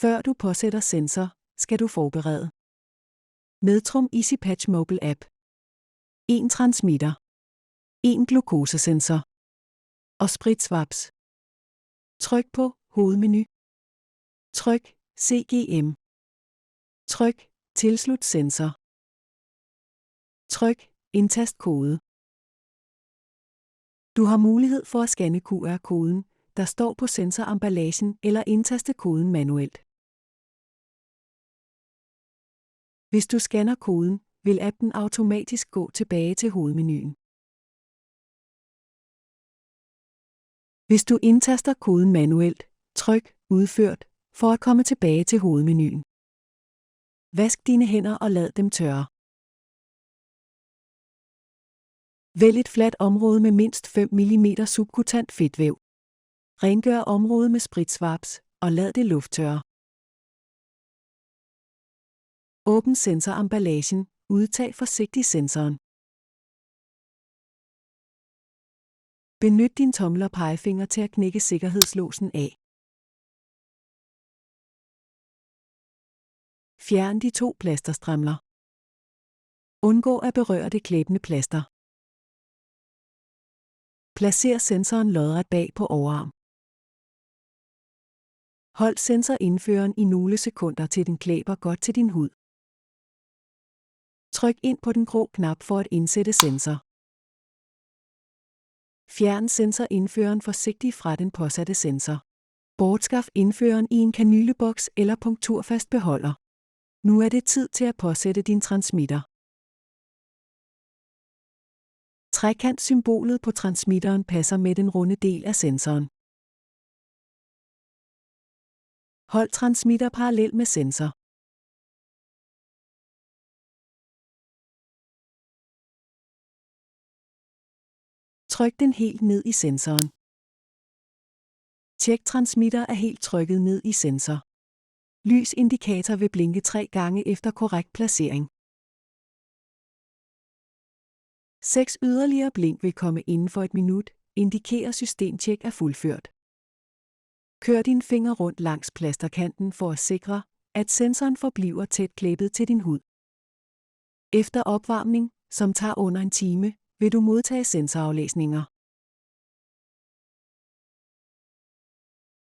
Før du påsætter sensor, skal du forberede. Medtrum EasyPatch Mobile App. 1 transmitter. 1 glukosesensor. Og spritsvaps. Tryk på hovedmenu. Tryk CGM. Tryk tilslut sensor. Tryk indtast kode. Du har mulighed for at scanne QR-koden, der står på sensoremballagen, eller indtaste koden manuelt. Hvis du scanner koden, vil appen automatisk gå tilbage til hovedmenuen. Hvis du indtaster koden manuelt, tryk Udført for at komme tilbage til hovedmenuen. Vask dine hænder og lad dem tørre. Vælg et fladt område med mindst 5 mm subkutant fedtvæv. Rengør området med spritsvaps og lad det lufttørre. Åbn sensoremballagen. Udtag forsigtigt sensoren. Benyt din tommel og pegefinger til at knække sikkerhedslåsen af. Fjern de 2 plasterstrimler. Undgå at berøre det klæbende plaster. Placer sensoren lodret bag på overarm. Hold sensorindføreren i nogle sekunder til den klæber godt til din hud. Tryk ind på den grå knap for at indsætte sensor. Fjern sensorindføreren forsigtigt fra den påsatte sensor. Bortskaf indføreren i en kanyleboks eller punkturfast beholder. Nu er det tid til at påsætte din transmitter. Trekant-symbolet på transmitteren passer med den runde del af sensoren. Hold transmitter parallel med sensor. Tryk den helt ned i sensoren. Tjek transmitter er helt trykket ned i sensor. Lysindikator vil blinke 3 gange efter korrekt placering. 6 yderligere blink vil komme inden for 1 minut, indikerer systemtjek er fuldført. Kør din finger rundt langs plasterkanten for at sikre, at sensoren forbliver tæt klæbet til din hud. Efter opvarmning, som tager under en time, vil du modtage sensoraflæsninger.